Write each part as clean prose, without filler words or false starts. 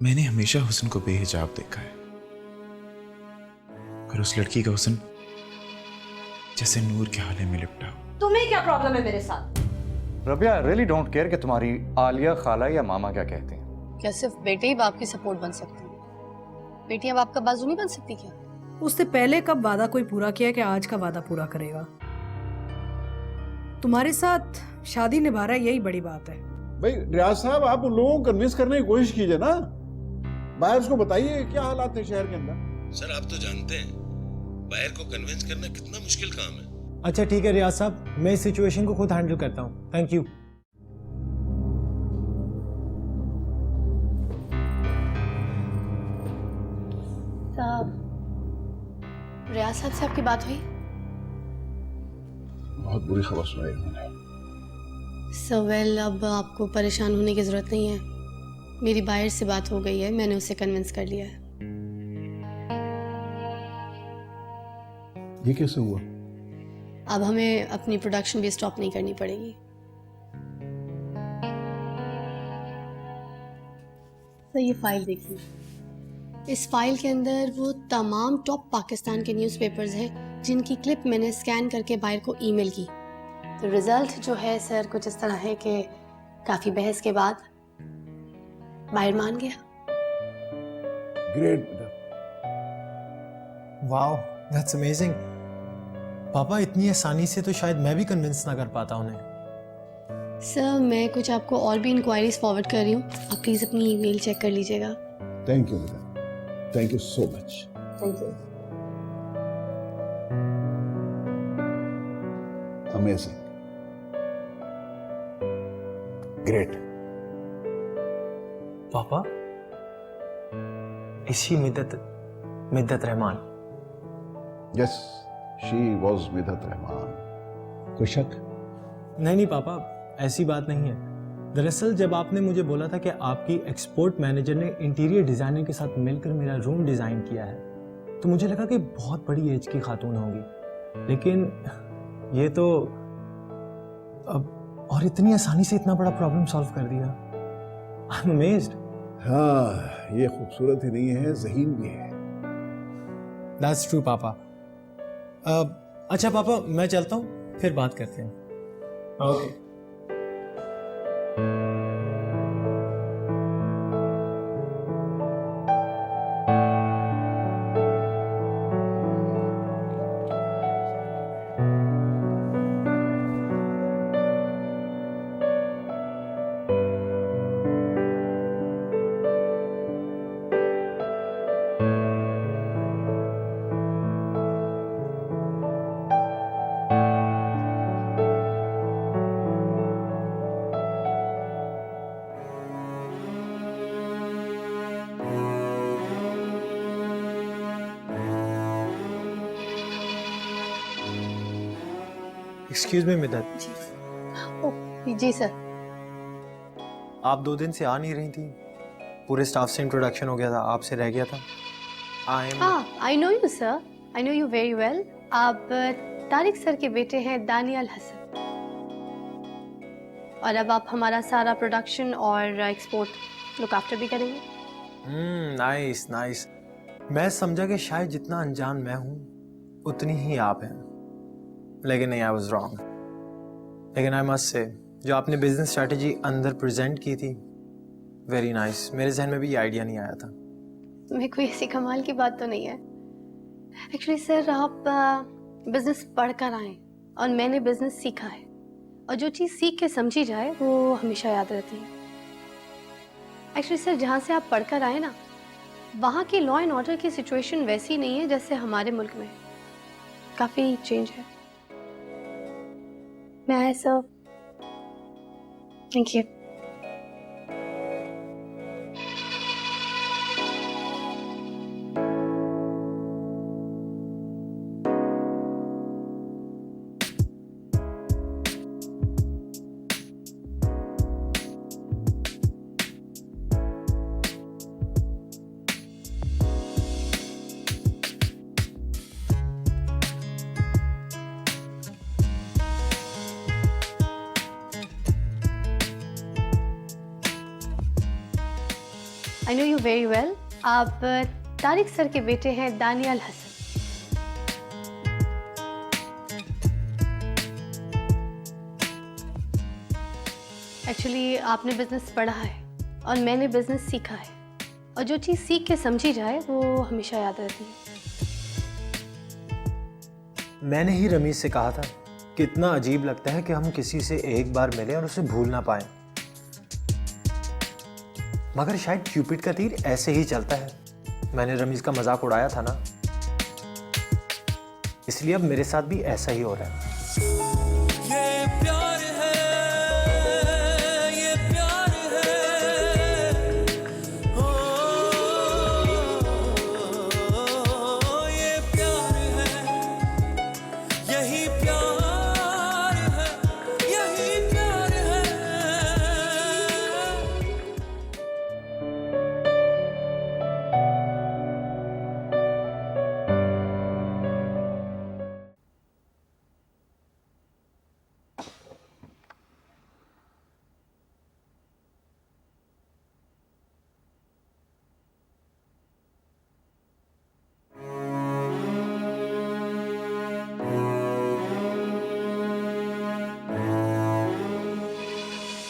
मैंने हमेशा हुस्न को बेहिजाब देखा है, और उस लड़की का हुस्न जैसे नूर के हाले में लिपटा हो। तुम्हें क्या प्रॉब्लम है मेरे साथ? Rabia, I really don't care कि तुम्हारी आलिया खाला या मामा क्या कहते हैं। क्या सिर्फ बेटे ही बाप की सपोर्ट बन सकते हैं? बेटियां बाप का बाजू नहीं बन सकती क्या? उससे पहले कब वादा कोई पूरा किया कि आज का वादा पूरा करेगा? तुम्हारे साथ शादी निभा रहा है, यही बड़ी बात है। भाई रियाज साहब, आप उन लोगों को कन्विंस करने की कोशिश कीजिए ना। बाहर उसको बताइए क्या हालात है शहर के अंदर। सर आप तो जानते हैं बाहर को कन्विंस करना कितना मुश्किल काम है। अच्छा ठीक है रियाज साहब, मैं इस सिचुएशन को खुद हैंडल करता हूँ। Thank you. रियाज साहब से आपकी बात हुई? बहुत बुरी खबर सुनाई उन्होंने। वेल, अब आपको परेशान होने की जरूरत नहीं है। मेरी बायर से बात हो गई है, मैंने उसे कन्विंस कर लिया है। ये कैसे हुआ? अब हमें अपनी प्रोडक्शन भी स्टॉप नहीं करनी पड़ेगी। तो ये फाइल देखिए। इस फाइल के अंदर वो तमाम टॉप पाकिस्तान के न्यूज़पेपर्स हैं जिनकी क्लिप मैंने स्कैन करके बायर को ईमेल की। तो रिजल्ट जो है सर कुछ इस तरह है कि काफी बहस के बाद बायर मान गया। ग्रेट बेटा। Wow, that's amazing. पापा, इतनी आसानी से तो शायद मैं भी कन्विंस ना कर पाता उन्हें। सर मैं कुछ आपको और भी इंक्वायरीज फॉरवर्ड कर रही हूँ, आप प्लीज अपनी ईमेल चेक कर लीजिएगा। थैंक यू बेटा, thank you so much. Thank you. Amazing, great. पापा, इसी Middat Rahman? Yes, she was Midat Rahman. कोई शक? नहीं पापा, ऐसी बात नहीं है। दरअसल जब आपने मुझे बोला था कि आपकी एक्सपोर्ट मैनेजर ने इंटीरियर डिजाइनर के साथ मिलकर मेरा रूम डिजाइन किया है, तो मुझे लगा कि बहुत बड़ी एज की खातून होंगी, लेकिन ये तो अब और इतनी आसानी से इतना बड़ा प्रॉब्लम सॉल्व कर दिया। I am amazed. हाँ, ये खूबसूरत ही नहीं है, ज़हीन भी है। दैट्स ट्रू पापा। अच्छा पापा, मैं चलता हूँ, फिर बात करते हैं। ओके। एक्सक्यूज मी मिद्दत, जी सर। आप 2 दिन से आ नहीं रही थी। पूरे स्टाफ से इंट्रोडक्शन हो गया था, आपसे रह गया था। I know you sir, I know you very well. आप तारिक सर के बेटे हैं दानियल हसन, और अब आप हमारा सारा प्रोडक्शन और एक्सपोर्ट लुक आफ्टर भी करेंगे। Nice nice. मैं समझा कि शायद जितना अनजान मैं हूँ उतनी ही आप हैं, लेकिन नहीं, आई वाज रॉन्ग। लेकिन आई मस्ट से, जो आपने बिजनेस स्ट्रेटजी अंदर प्रेजेंट की थी, वेरी नाइस। मेरे जहन में भी ये आइडिया नहीं आया था। तुम्हें कोई ऐसी कमाल की बात तो नहीं है। एक्चुअली सर, आप बिजनेस पढ़कर आए और मैंने बिजनेस सीखा है, और जो चीज़ सीख के समझी जाए वो हमेशा याद रहती है। एक्चुअली सर, जहाँ से आप पढ़कर आए ना, वहाँ की लॉ एंड ऑर्डर की सिचुएशन वैसी नहीं है जैसे हमारे मुल्क में। काफ़ी चेंज है। मैं sir, thank you. I know you very well. आप तारिक सर के बेटे हैं दानियाल हसन। एक्चुअली आपने बिजनेस पढ़ा है और मैंने बिजनेस सीखा है, और जो चीज़ सीख के समझी जाए वो हमेशा याद रहती है। मैंने ही रमीज से कहा था कि इतना अजीब लगता है कि हम किसी से एक बार मिलें और उसे भूल ना पाएं। मगर शायद क्यूपिड का तीर ऐसे ही चलता है। मैंने रमीज का मजाक उड़ाया था ना, इसलिए अब मेरे साथ भी ऐसा ही हो रहा है।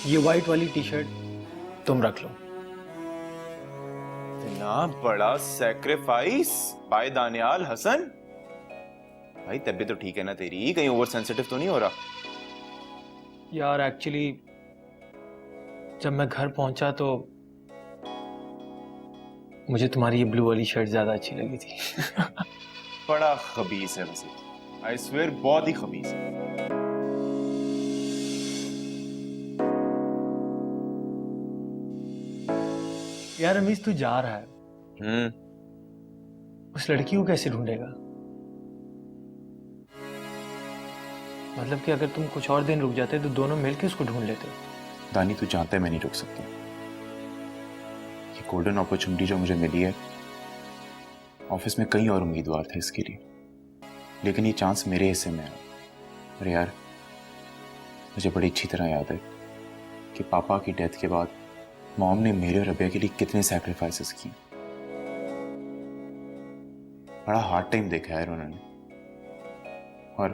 ये व्हाइट वाली टी शर्ट तुम रख लो। इतना बड़ा सैक्रिफाइस बाय दानियाल हसन। भाई तबीयत तो ठीक है ना तेरी? कहीं ओवर सेंसिटिव तो नहीं हो रहा? यार एक्चुअली जब मैं घर पहुंचा तो मुझे तुम्हारी ये ब्लू वाली शर्ट ज्यादा अच्छी लगी थी। बड़ा खबीस है वैसे, आई स्वेयर बहुत ही खबीस है। यार रमीज तू जा रहा है, उस लड़की को कैसे ढूंढेगा? मतलब कि अगर तुम कुछ और दिन रुक जाते तो दोनों मिलकर उसको ढूंढ लेते। दानी तू जानता है मैं नहीं रुक सकता। ये गोल्डन अपॉर्चुनिटी जो मुझे मिली है, ऑफिस में कई और उम्मीदवार थे इसके लिए, लेकिन ये चांस मेरे हिस्से में आया। और यार मुझे बड़ी अच्छी तरह याद है कि पापा की डेथ के बाद मॉम ने मेरे और रबिया के लिए कितने सैक्रिफाइसेस किए। बड़ा हार्ड टाइम देखा है उन्होंने, और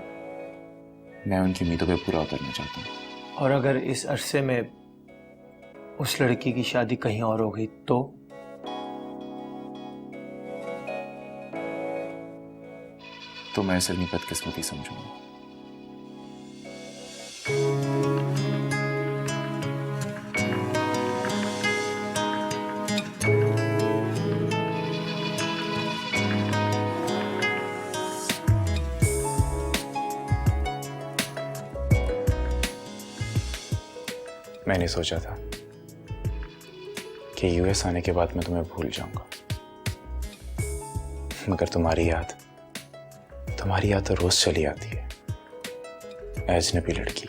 मैं उनकी उम्मीदों पे पूरा उतरना चाहता हूँ। और अगर इस अरसे में उस लड़की की शादी कहीं और हो गई तो मैं इसे अपनी बदकिस्मती समझूंगा। मैंने सोचा था कि यूएस आने के बाद मैं तुम्हें भूल जाऊंगा, मगर तुम्हारी याद तो रोज चली आती है, अजनबी लड़की।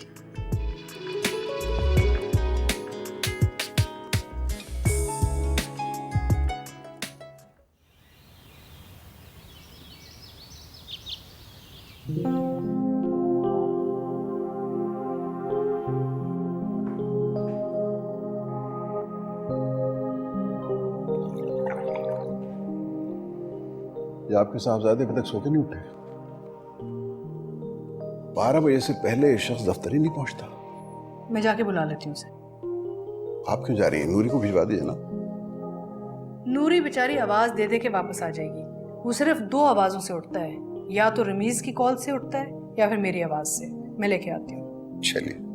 ये आपके साहबजादे अभी तक सो के नहीं उठे? 12 बजे से पहले शख्स दफ्तर ही नहीं पहुंचता। मैं जाके बुला लेती हूँ उसे। आप क्यों जा रही हैं? नूरी को भिजवा दीजिए ना। नूरी बेचारी आवाज दे दे के वापस आ जाएगी। वो सिर्फ 2 आवाजों से उठता है, या तो रमीज की कॉल से उठता है या फिर मेरी आवाज से। मैं लेके आती हूँ। चलिए।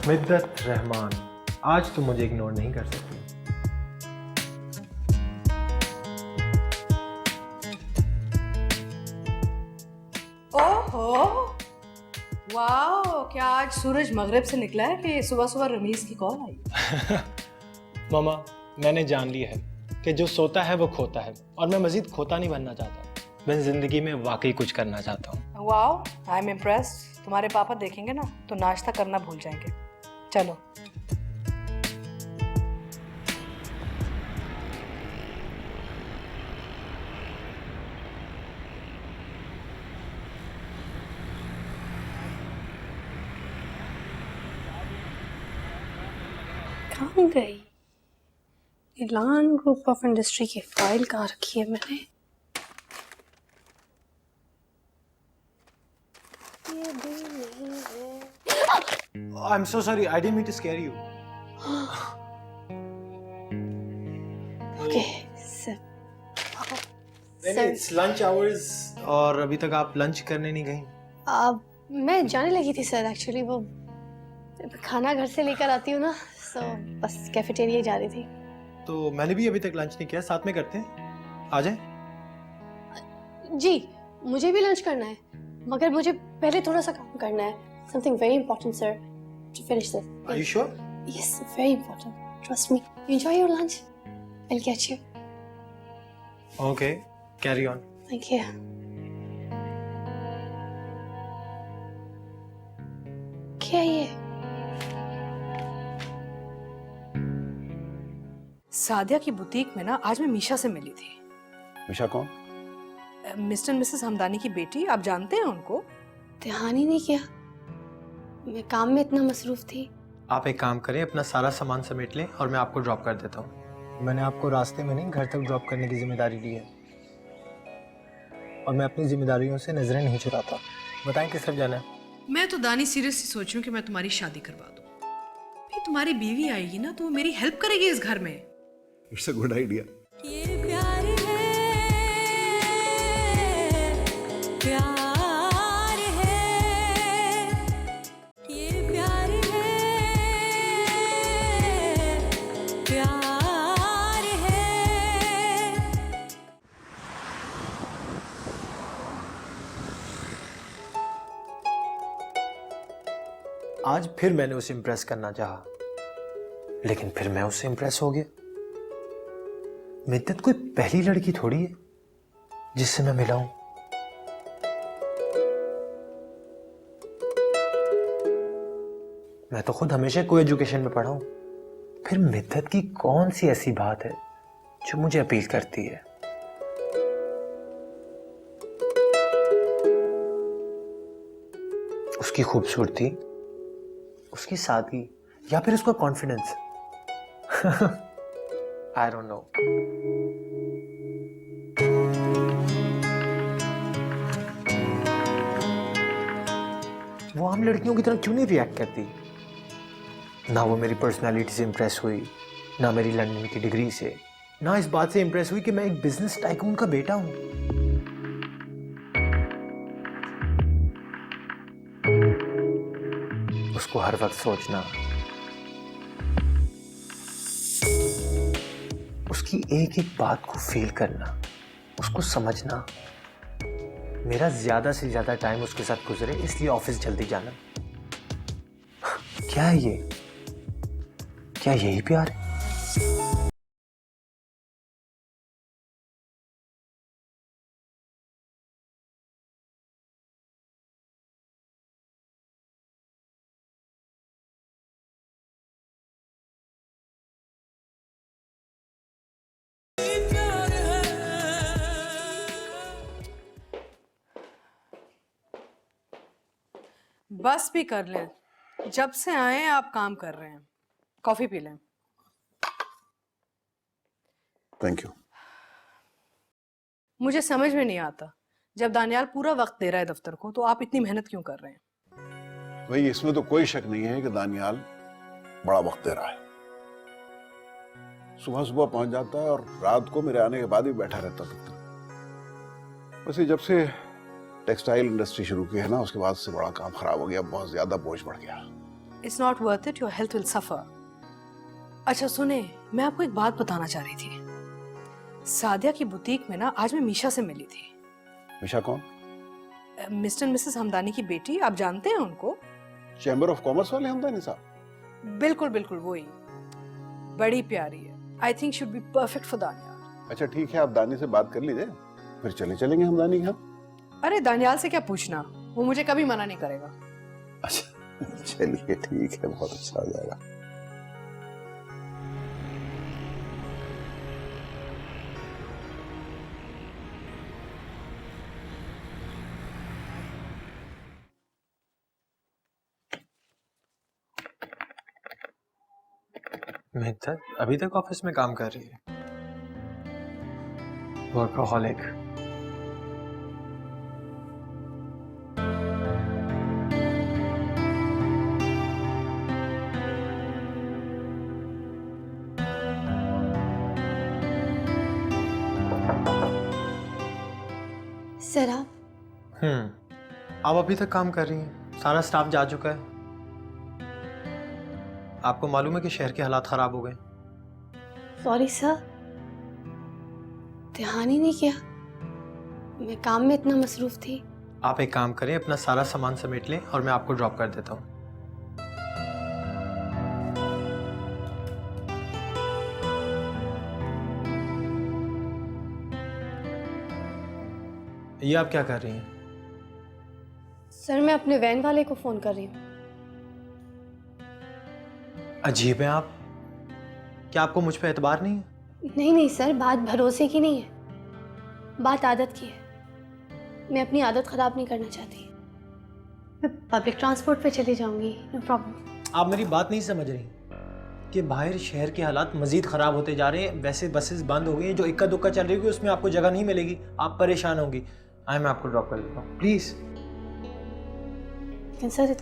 मिद्दत रहमान, आज तुम मुझे इग्नोर नहीं कर सकती। ओहो, वाह, क्या आज सूरज मगरिब से निकला है कि सुबह सुबह रमीज की कॉल आई? मामा मैंने जान लिया है कि जो सोता है वो खोता है, और मैं मजीद खोता नहीं बनना चाहता। मैं जिंदगी में वाकई कुछ करना चाहता हूँ। Wow, I am impressed. तुम्हारे पापा देखेंगे ना तो नाश्ता करना भूल जाएंगे। चलो। कहाँ गई इलान ग्रुप ऑफ इंडस्ट्री की फाइल? कहाँ रखी है मैंने? ये भी नहीं है। I am so sorry, I didn't mean to scare you. Okay sir. It's lunch hours और अभी तक आप लंच करने नहीं गई। अब मैं जाने लगी थी सर, एक्चुअली वो खाना घर से लेकर आती हूँ ना, सो बस कैफेटेरिया जा रही थी। तो मैंने भी अभी तक लंच नहीं किया, साथ में करते हैं, आ जाए। जी मुझे भी लंच करना है, मगर मुझे पहले थोड़ा सा काम करना है। Something very important sir, to finish this. Are you sure? Yes, very important, trust me. Enjoy your lunch, I will get you. Okay, carry on. Thank you. क्या ये? सादिया की बुटीक में ना आज मैं मीशा से मिली थी। मीशा कौन? मिस्टर एंड मिसेस हमदानी की बेटी, आप जानते हैं उनको? ध्यान ही नहीं किया, मैं काम में इतना मसरूफ थी। आप एक काम करें, अपना सारा सामान समेट लें और मैं आपको ड्रॉप कर देता हूँ। मैंने आपको रास्ते में नहीं, घर तक ड्रॉप करने की जिम्मेदारी ली है, और मैं अपनी जिम्मेदारियों से नजरें नहीं चुराता। बताएं किस तरफ जाना है? मैं तो दानी सीरियसली सोच रही हूँ कि मैं तुम्हारी शादी करवा दूँ। फिर तुम्हारी बीवी आएगी ना तो वो मेरी हेल्प करेगी इस घर में। It's a good idea. ये प्यार है, प्यार है, ये प्यार है, प्यार है। आज फिर मैंने उसे इम्प्रेस करना चाहा, लेकिन फिर मैं उससे इम्प्रेस हो गया। मिद्दत कोई पहली लड़की थोड़ी है जिससे मैं मिला हूं। मैं तो खुद हमेशा को एजुकेशन में पढ़ा हूं, फिर मिद्दत की कौन सी ऐसी बात है जो मुझे अपील करती है? उसकी खूबसूरती, उसकी सादगी, या फिर उसका कॉन्फिडेंस? I don't know. वो आम लड़कियों की तरह क्यों नहीं रिएक्ट करती? ना वो मेरी पर्सनालिटी से इंप्रेस हुई, ना मेरी लंदन की डिग्री से, ना इस बात से इंप्रेस हुई कि मैं एक बिजनेस टाइकून का बेटा हूं। उसको हर वक्त सोचना, उसकी एक एक बात को फील करना, उसको समझना, मेरा ज्यादा से ज्यादा टाइम उसके साथ गुजरे, इसलिए ऑफिस जल्दी जाना। क्या है ये? क्या यही प्यार है? बस भी कर लें, जब से आए हैं आप काम कर रहे हैं। कॉफी पी लें। Thank you. मुझे समझ में नहीं आता, जब दानियाल पूरा वक्त दे रहा है दफ्तर को तो आप इतनी मेहनत क्यों कर रहे हैं? भाई इसमें तो कोई शक नहीं है कि दानियाल बड़ा वक्त दे रहा है। सुबह सुबह पहुंच जाता है और रात को मेरे आने के बाद ही बैठा रहता दफ्तर। वैसे जब से टेक्सटाइल इंडस्ट्री शुरू की है ना, उसके बाद से बड़ा काम खराब हो गया, बहुत ज्यादा बोझ बढ़ गया। It's not worth it, your health will suffer. अच्छा सुने, मैं आपको एक बात बताना चाह रही थी। सादिया की बुटीक में ना आज मैं मीशा से मिली थी। मीशा कौन? मिस्टर एंड मिसेस हमदानी की बेटी, आप जानते हैं उनको? चैम्बर ऑफ कॉमर्स वाले हमदानी साहब? बिल्कुल बिल्कुल वही। बड़ी प्यारी है। I think should be perfect for Daniyal. अच्छा ठीक है, आप दानी से बात कर लीजिए, फिर चलेंगे हम दानी के यहाँ। अरे दानियाल से क्या पूछना, वो मुझे कभी मना नहीं करेगा। अच्छा चलिए ठीक है, बहुत अच्छा हो जाएगा। मिद्दत अभी तक ऑफिस में काम कर रही है। वर्कहॉलिक। सर आप आप अभी तक काम कर रही हैं, सारा स्टाफ जा चुका है। आपको मालूम है कि शहर के हालात खराब हो गए। सॉरी सर, ध्यान ही नहीं किया, मैं काम में इतना मसरूफ थी। आप एक काम करें, अपना सारा सामान समेट लें और मैं आपको ड्रॉप कर देता हूँ। ये आप क्या कर रही हैं? सर मैं अपने वैन वाले को फोन कर रही हूँ। अजीब है आप, क्या आपको मुझ पे एतबार नहीं है? नहीं नहीं सर, बात भरोसे की नहीं है, बात आदत की है। मैं अपनी आदत खराब नहीं करना चाहती। मैं पब्लिक ट्रांसपोर्ट पे चली जाऊंगी, नो प्रॉब्लम। आप मेरी बात नहीं समझ रही कि बाहर शहर के हालात मजीद ख़राब होते जा रहे हैं। वैसे बसेस बंद हो गई हैं, जो इक्का दुक्का चल रही होगी उसमें आपको जगह नहीं मिलेगी, आप परेशान होंगी। मैं आपको ड्रॉप कर देता हूँ, प्लीज़। लेकिन सर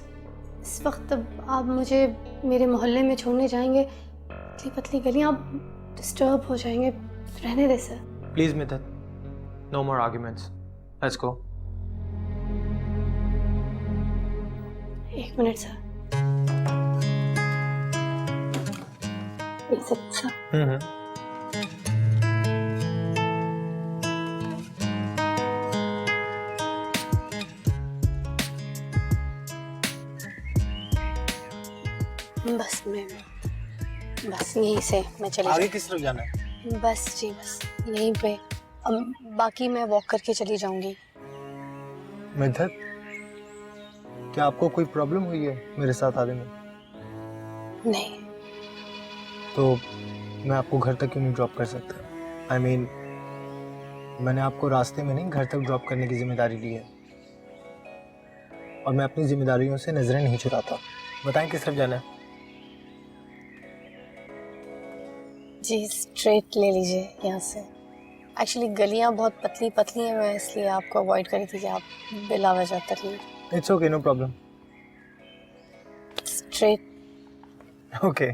इस वक्त आप मुझे मेरे मोहल्ले में छोड़ने जाएंगे, पतली पतली गलियाँ, आप डिस्टर्ब हो जाएंगे। रहने दे sir. Please Middat, no more arguments, let's go. एक मिनट सर। एक सेकंड सर। बस यहीं से मैं चली आगे किस तरफ जाना है? बस जी बस यहीं पे। अब बाकी मैं वॉक करके चली जाऊंगी। मिद्दत, क्या आपको कोई प्रॉब्लम हुई है मेरे साथ आने में? नहीं। तो मैं आपको घर तक क्यों नहीं ड्रॉप कर सकता? I mean, मैंने आपको रास्ते में नहीं, घर तक ड्रॉप करने की जिम्मेदारी ली है और मैं अपनी जिम्मेदारियों से नजरें नहीं चुराता। बताएं किस तरफ जाना है? जी स्ट्रेट ले लीजिए यहाँ से। एक्चुअली गलियाँ बहुत पतली पतली हैं, मैं इसलिए आपको अवॉइड कर रही थी कि आप बिला वजह तकलीफ। It's okay, no problem. Straight. Okay.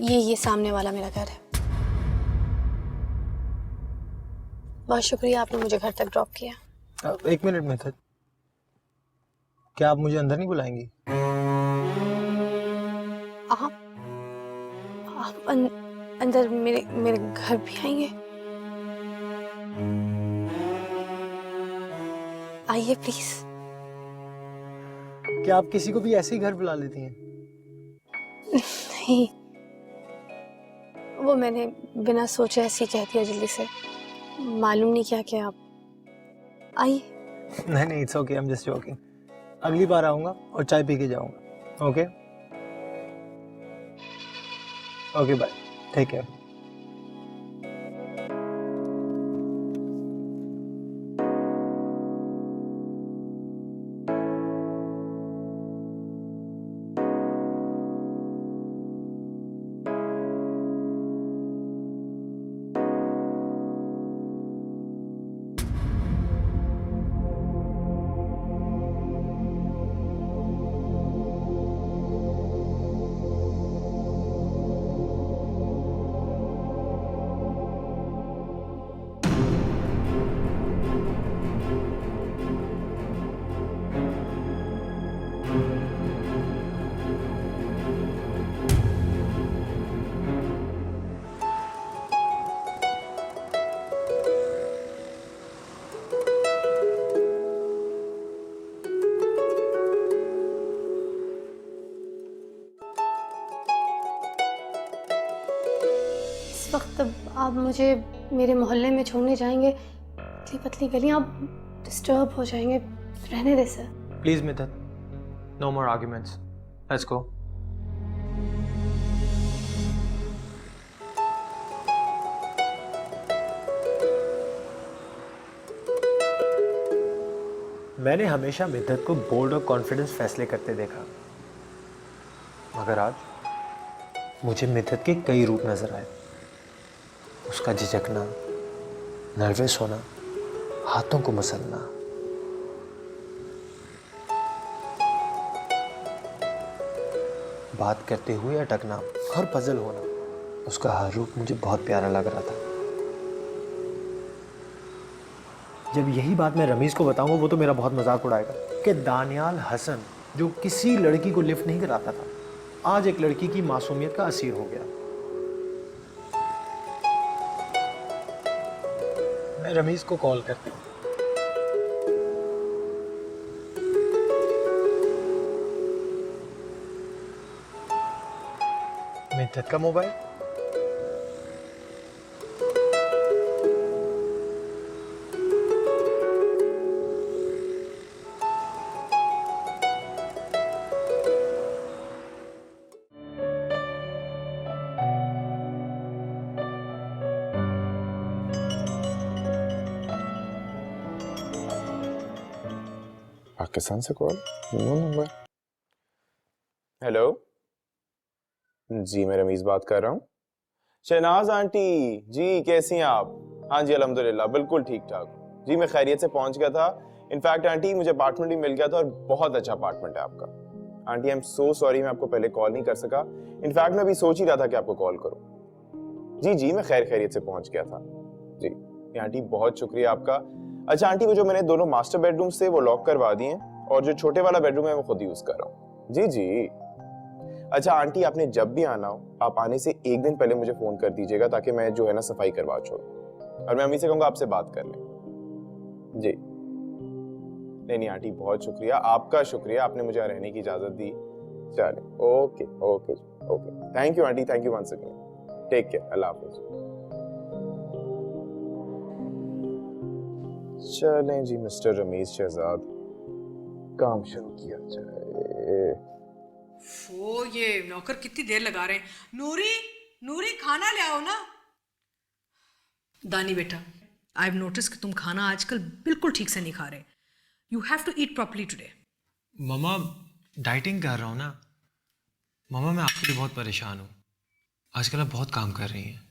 ये सामने वाला मेरा घर है। बहुत शुक्रिया, आपने मुझे घर तक ड्रॉप किया। एक मिनट मिद्दत, क्या आप मुझे अंदर नहीं बुलाएंगी? आप अंदर मेरे घर भी आएंगे? आइए प्लीज। क्या आप किसी को भी ऐसे ही घर बुला लेती हैं? नहीं, वो मैंने बिना सोचे ऐसे ही कह दिया जल्दी से, मालूम नहीं क्या क्या। आप आइए। नहीं, it's okay, I am just joking. अगली बार आऊंगा और चाय पी के जाऊंगा। Okay okay, bye, take care. इस वक्त आप मुझे मेरे मोहल्ले में छोड़ने जाएंगे? पतली पतली गलियां, आप डिस्टर्ब हो जाएंगे। रहने दे sir. Please Mithat, no more arguments, let's go. मैंने हमेशा मिथत को बोल्ड और कॉन्फिडेंस फैसले करते देखा, मगर आज मुझे मिथत के कई रूप नजर आए। उसका झिझकना, नर्वस होना, हाथों को मसलना। बात करते हुए अटकना और पजल होना, उसका हर रूप मुझे बहुत प्यारा लग रहा था। जब यही बात मैं रमीज को बताऊंगा, वो तो मेरा बहुत मजाक उड़ाएगा कि दानियाल हसन, जो किसी लड़की को लिफ्ट नहीं कराता था, आज एक लड़की की मासूमियत का असीर हो गया। मैं रमीज को कॉल करता हूँ। मिथत का मोबाइल। पाकिस्तान से कॉल, नो नंबर। हेलो जी, मैं रमीज बात कर रहा हूँ। शहनाज आंटी जी, कैसी हैं आप? हाँ जी अल्हम्दुलिल्लाह, बिल्कुल ठीक ठाक जी। मैं खैरियत से पहुंच गया था। इनफैक्ट आंटी मुझे अपार्टमेंट भी मिल गया था और बहुत अच्छा अपार्टमेंट है आपका। Aunty I am so sorry, मैं आपको पहले कॉल नहीं कर सका। इनफैक्ट मैं अभी सोच ही रहा था कि आपको कॉल करूँ। जी जी, मैं खैरियत से पहुंच गया था जी। आंटी बहुत शुक्रिया आपका। अच्छा आंटी, वो जो मैंने दोनों मास्टर बेडरूम से वो लॉक करवा दिए हैं और जो छोटे वाला बेडरूम है वो खुद यूज कर रहा हूँ। जी जी। अच्छा आंटी, आपने जब भी आना हो, आप आने से एक दिन पहले मुझे फोन कर दीजिएगा ताकि मैं जो है ना सफाई करवा छोड़ूं। और मैं अम्मी से कहूंगा आपसे बात कर लें। जी नहीं आंटी, बहुत शुक्रिया आपका, शुक्रिया आपने मुझे रहने की इजाजत दी। चले okay okay okay, thank you aunty, thank you once again, take care, अल्लाह हाफिज। चलें जी मिस्टर रमीज शहजाद, काम शुरू किया जाए। वो ये नौकर कितनी देर लगा रहे हैं। नूरी, नूरी खाना ले आओ ना। दानी बेटा, आई हैव नोटिस कि तुम खाना आजकल बिल्कुल ठीक से नहीं खा रहे। You have to eat properly today. मम्मा डाइटिंग कर रहा हूँ ना। मम्मा मैं आपके लिए बहुत परेशान हूँ, आजकल आप बहुत काम कर रही हैं।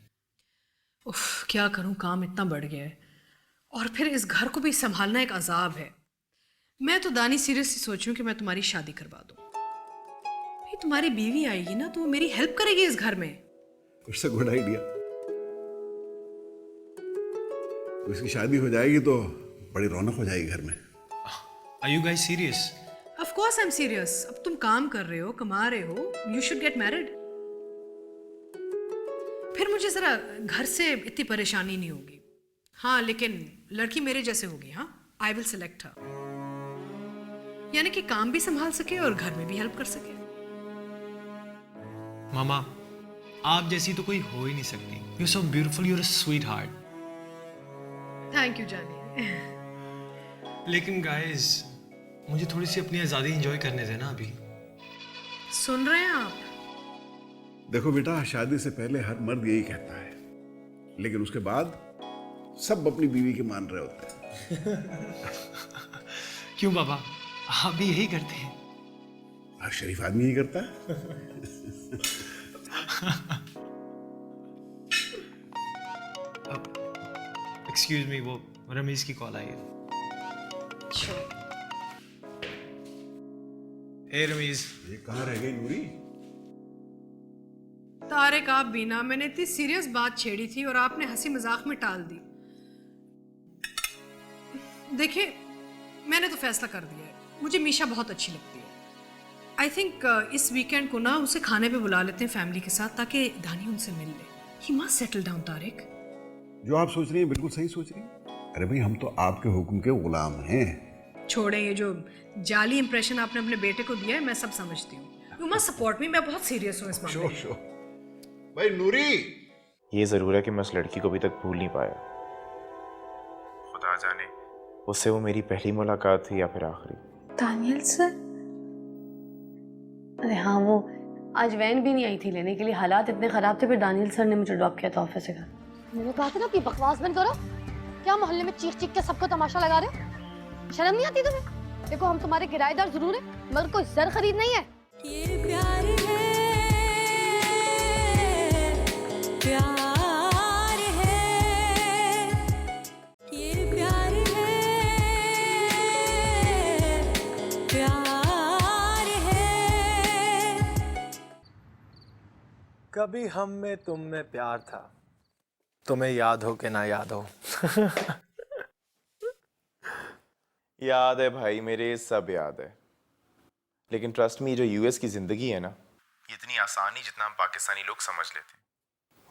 उफ, क्या करूँ, काम इतना बढ़ गया है और फिर इस घर को भी संभालना एक अजाब है। मैं तो दानी सीरियसली सोच रही हूँ कि मैं तुम्हारी शादी करवा दूँ। तुम्हारी बीवी आएगी ना तो वो मेरी हेल्प करेगी इस घर में। It's a good idea. इसकी शादी हो जाएगी तो बड़ी रौनक हो जाएगी घर में। Are you guys serious? Of course I'm serious. अब तुम काम कर रहे हो, कमा रहे हो, you should get married. फिर मुझे जरा घर से इतनी परेशानी नहीं होगी। हाँ लेकिन लड़की मेरे जैसे होगी। हाँ, I will select her. यानी कि काम भी संभाल सके और घर में भी हेल्प कर सके। मामा आप जैसी तो कोई हो ही नहीं सकती। You're so beautiful, you're a sweetheart. Thank you जानी। लेकिन गाइस मुझे थोड़ी सी अपनी आज़ादी एंजॉय करने देना अभी। सुन रहे हैं आप? देखो बेटा, शादी से पहले हर मर्द यही कहता है, लेकिन उसके बाद सब अपनी बीवी के मान रहे होते हैं। क्यों बाबा, आप भी यही करते हैं? हर शरीफ आदमी यही करता है। एक्सक्यूज मी, वो रमीज की कॉल आई है। हे रमीज, ये कहाँ रह गई नूरी? तारिक, आप भी ना, मैंने इतनी सीरियस बात छेड़ी थी और आपने हंसी मजाक में टाल दी। देखिए, मैंने तो फैसला कर दिया है, मुझे मीशा बहुत अच्छी लगती है। आई थिंक इस वीकेंड को ना उसे खाने पे बुला लेते हैं फैमिली के साथ, ताकि दानी उनसे मिल ले। He must settle down. Tariq, जो आप सोच रही हैं बिल्कुल सही सोच रही हैं। अरे भाई, हम तो आपके हुक्म के गुलाम हैं। छोड़ें ये जो जाली इंप्रेशन आपने अपने बेटे को दिया है, मैं सब समझती हूँ। यू मस्ट सपोर्ट मी, मैं बहुत सीरियस हूँ इस मामले में। श्योर। भाई नूरी, ये ज़रूर है कि मैं उस लड़की को अभी तक भूल नहीं पाया। खुदा जाने उससे वो मेरी पहली मुलाकात थी या फिर आखिरी। दानियल सर? अरे हाँ, वो आज वैन भी नहीं आई थी लेने के लिए, हालात इतने ख़राब थे, फिर दानियल सर ने मुझे ड्रॉप किया था ऑफिस से घर। मैंने कहा था ना अपनी बकवास बंद करो। क्या मोहल्ले में चीख चीख के सबको तमाशा लगा रहे हो? शर्म नहीं आती तुम्हें? देखो हम तुम्हारे किराएदार जरूर हैं, मगर कोई जर खरीद नहीं है। ये प्यार है, प्यार है, ये प्यार है, प्यार है। कभी हम में तुम में प्यार था, तुम्हें याद हो कि ना याद हो। याद है भाई मेरे, सब याद है। लेकिन ट्रस्ट मी, जो यूएस की ज़िंदगी है ना, ये इतनी आसान नहीं जितना हम पाकिस्तानी लोग समझ लेते हैं।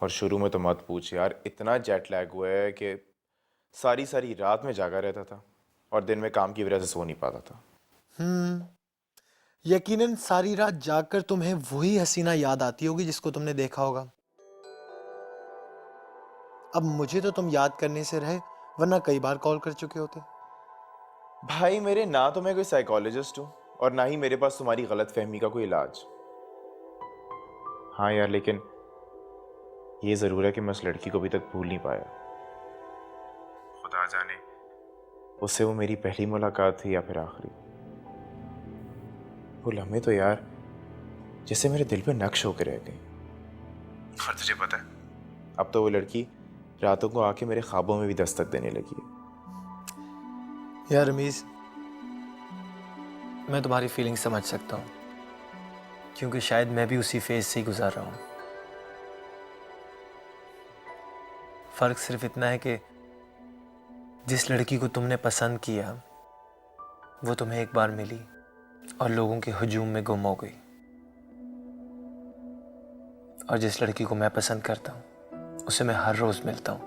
और शुरू में तो मत पूछ यार, इतना जेट लैग हुआ है कि सारी सारी रात में जागा रहता था और दिन में काम की वजह से सो नहीं पाता था। यकीनन सारी रात जागकर तुम्हें वही हसीना याद आती होगी जिसको तुमने देखा होगा। अब मुझे तो तुम याद करने से रहे, वरना कई बार कॉल कर चुके होते। भाई मेरे, ना तो मैं कोई साइकोलॉजिस्ट हूँ और ना ही मेरे पास तुम्हारी गलत फहमी का कोई इलाज। हाँ यार, लेकिन ये ज़रूर है कि मैं उस लड़की को अभी तक भूल नहीं पाया। खुदा जाने उससे वो मेरी पहली मुलाकात थी या फिर आखिरी। वो लम्हे तो यार जैसे मेरे दिल पे नक्श होकर रह गई। और तुझे पता है, अब तो वो लड़की रातों को आके मेरे ख्वाबों में भी दस्तक देने लगी है। यार रमीज, मैं तुम्हारी फीलिंग समझ सकता हूँ, क्योंकि शायद मैं भी उसी फेज से ही गुजार रहा हूँ। फर्क सिर्फ इतना है कि जिस लड़की को तुमने पसंद किया वो तुम्हें एक बार मिली और लोगों के हुजूम में गुम हो गई, और जिस लड़की को मैं पसंद करता हूँ उसे मैं हर रोज मिलता हूँ,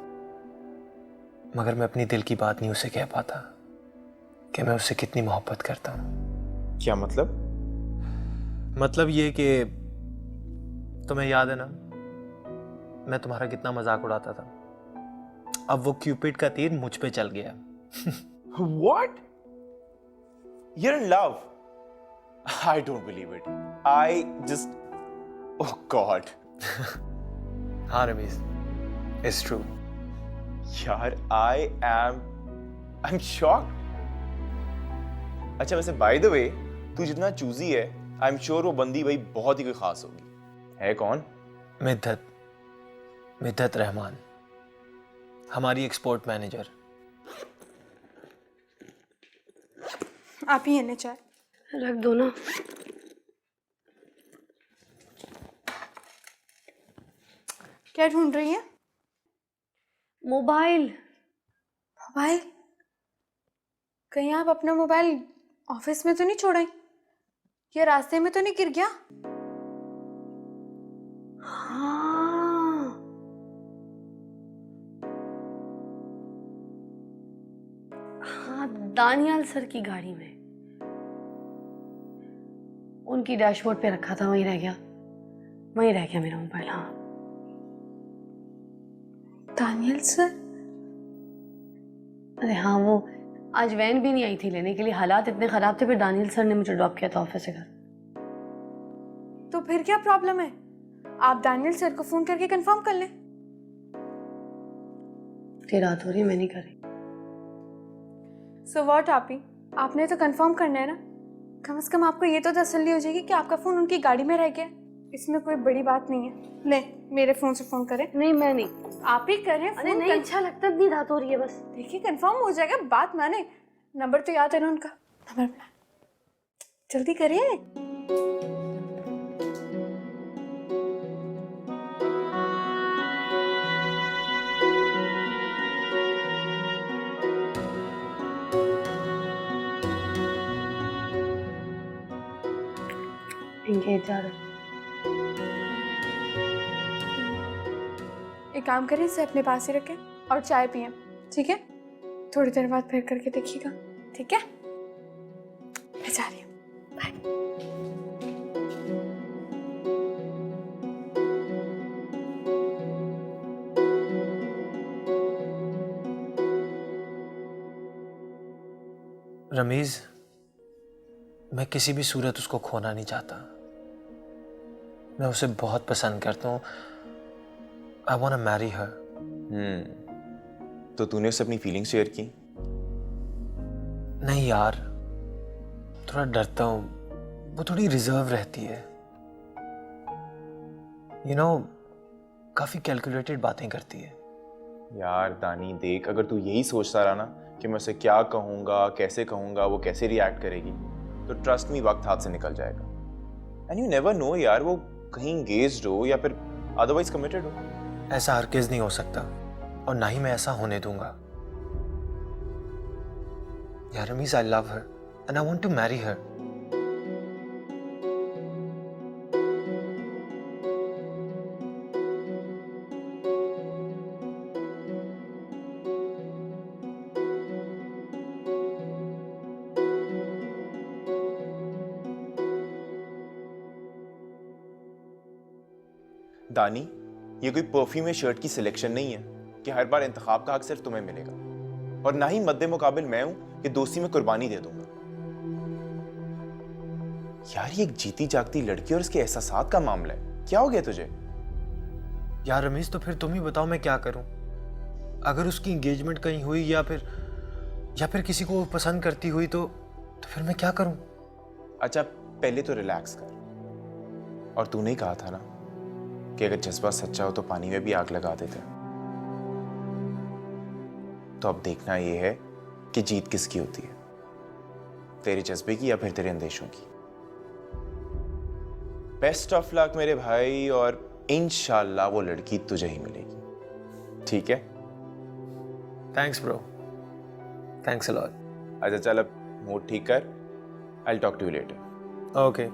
मगर मैं अपनी दिल की बात नहीं उसे कह पाता कि मैं उससे कितनी मोहब्बत करता हूँ। क्या मतलब? मतलब ये कि तुम्हें याद है ना, मैं तुम्हारा कितना मजाक उड़ाता था। अब वो क्यूपिड का तीर मुझ पे चल गया। What? You're in love? I don't believe it. I just... Oh God. हाँ रमीज, it's true. यार, I'm shocked. अच्छा वैसे by the way, तू जितना चूजी है, I'm sure वो बंदी भाई बहुत ही कोई खास होगी। है कौन? मिद्दत रहमान, हमारी एक्सपोर्ट मैनेजर। आप ही है चाय रख दो ना। क्या ढूंढ रही है? मोबाइल। मोबाइल? कहीं आप अपना मोबाइल ऑफिस में तो नहीं छोड़े, या रास्ते में तो नहीं गिर गया? हाँ, हाँ, दानियाल सर की गाड़ी में, उनकी डैशबोर्ड पे रखा था, वहीं रह गया मेरा मोबाइल। हाँ, दानियल सर? अरे हाँ, वो आज वैन भी नहीं आई थी लेने के लिए, हालात इतने खराब थे, फिर दानियल सर ने मुझे ड्रॉप किया था ऑफिस से घर। तो फिर क्या प्रॉब्लम है? आप दानियल सर को फोन करके कंफर्म कर लें। रात हो रही, मैं नहीं कर रही। सो व्हाट आप ही, आपने तो कंफर्म करना है ना। कम से कम आपको ये तो तसल्ली हो जाएगी कि आपका फोन उनकी गाड़ी में रह गया। इसमें कोई बड़ी बात नहीं है। ले, मेरे फोन से फोन करें। नहीं, मैं नहीं। आप ही करें। अरे नहीं, अच्छा लगता, इतनी रात हो रही है बस। देखिए कंफर्म हो जाएगा, बात माने। नंबर तो याद है ना उनका? नंबर जल्दी करिए। एंगेज जा रहा। एक काम करें, इसे अपने पास ही रखें और चाय पिए, ठीक है? थोड़ी देर बाद फिर करके देखिएगा, ठीक है? मैं जा रही हूँ, बाय। रमीज, मैं किसी भी सूरत उसको खोना नहीं चाहता। मैं उसे बहुत पसंद करता हूँ। I want to marry her. तो तूने उससे अपनी फीलिंग शेयर की? नहीं यार, थोड़ा डरता हूँ। वो थोड़ी रिजर्व रहती है, यू नो, काफी कैलकुलेटेड बातें करती है। यार दानी देख, अगर तू यही सोचता रहा ना कि मैं उसे क्या कहूँगा, कैसे कहूँगा, वो कैसे रिएक्ट करेगी, तो ट्रस्ट मी वक्त हाथ से निकल जाएगा। एंड यू नेवर नो यार, वो कहीं एंगेज्ड हो या फिर अदरवाइज कमिटेड हो। ऐसा हरगिज़ नहीं हो सकता, और ना ही मैं ऐसा होने दूंगा। यार Ramiz, I love her and I want to marry her. Dani, ये कोई परफ्यूम या शर्ट की सिलेक्शन नहीं है कि हर बार इंतखाब का हक सिर्फ तुम्हें मिलेगा, और ना ही मद्दे मुकाबिल मैं हूं कि दोस्ती में कुर्बानी दे दूंगा। यार ये एक जीती जागती लड़की और इसके एहसासात का मामला है। क्या हो गया तुझे? यार रमीज, तो फिर तुम ही बताओ मैं क्या करूं? अगर उसकी एंगेजमेंट कहीं हुई या फिर किसी को पसंद करती हुई तो फिर मैं क्या करूं? अच्छा पहले तो रिलैक्स कर। और तूने ही कहा था ना कि अगर जज्बा सच्चा हो तो पानी में भी आग लगा देते। तो अब देखना यह है कि जीत किसकी होती है, तेरे जज्बे की या फिर तेरे अंदेशों की। बेस्ट ऑफ लक मेरे भाई, और इंशाल्लाह वो लड़की तुझे ही मिलेगी। ठीक है? Thanks bro, thanks a lot. अच्छा चल अब मूड ठीक कर। I will talk to you later. Okay,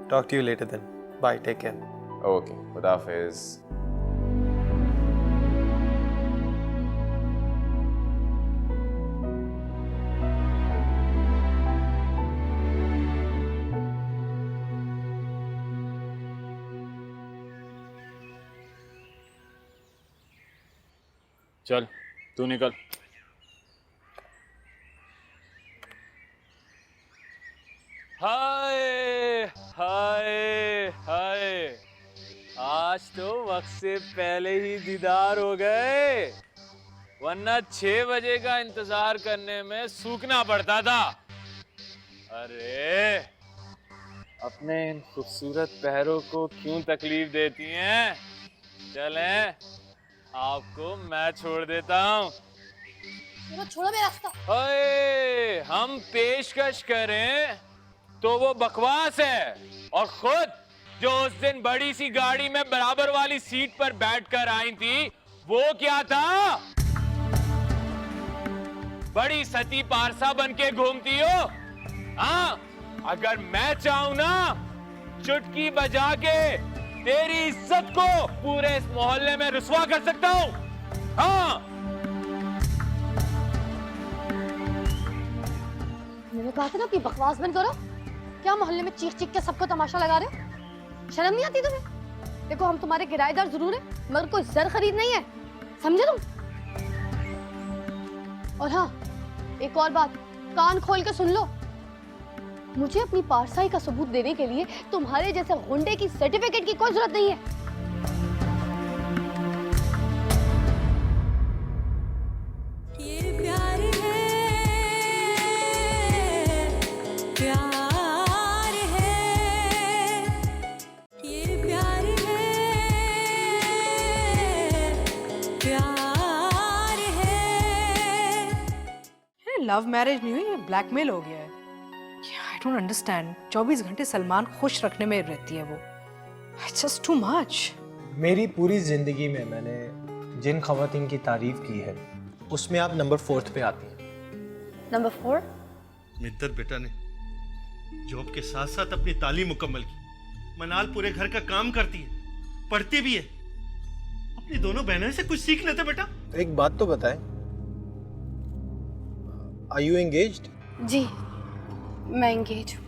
talk to you later then. Bye, take care. Okay, खुदा हाफिज। चल तू निकल। हाय हाय हाय, आज तो वक्त से पहले ही दीदार हो गए, वरना 6 बजे का इंतजार करने में सूखना पड़ता था। अरे अपने इन खूबसूरत पैरों को क्यों तकलीफ देती हैं? चलें, आपको मैं छोड़ देता हूँ। छोड़ो मेरा रास्ता। ओए, हम पेशकश करें तो वो बकवास है, और खुद जो उस दिन बड़ी सी गाड़ी में बराबर वाली सीट पर बैठकर आई थी, वो क्या था? बड़ी सती पारसा बन के घूमती हो। हाँ, अगर मैं चाहूं ना, चुटकी बजा के तेरी इज्जत को पूरे इस मोहल्ले में रुसवा कर सकता हूं। हाँ, मैंने कहा था ना कि बकवास बंद करो। क्या मोहल्ले में चीख चीख के सबको तमाशा लगा रहे हो? शर्म नहीं आती तुम्हें? देखो हम तुम्हारे किराएदार जरूर हैं, मगर कोई जर खरीद नहीं है, समझे तुम? और हाँ, एक और बात कान खोल के सुन लो। मुझे अपनी पारसाई का सबूत देने के लिए तुम्हारे जैसे गुंडे की सर्टिफिकेट की कोई जरूरत नहीं है। ये प्यार है, प्यार है, ये प्यार है, प्यार है। लव मैरिज नहीं हुई, ये ब्लैकमेल हो गया है। I don't understand. 24 घंटे सलमान खुश रखने में रहती है वो। It's just too much. मेरी पूरी जिंदगी में मैंने जिन खवातीन की तारीफ की है, उसमें आप नंबर 4 पे आती हैं। नंबर 4? मिद्दत बेटा ने जॉब के साथ साथ अपनी तालीम मुकम्मल की। मनाल पूरे घर का काम करती है, पढ़ती भी है। अपनी दोनों बहनों से कुछ सीख लेते बेटा। एक बात तो बताएं, आर यू एंगेज्ड? जी मैं एंगेज हूँ।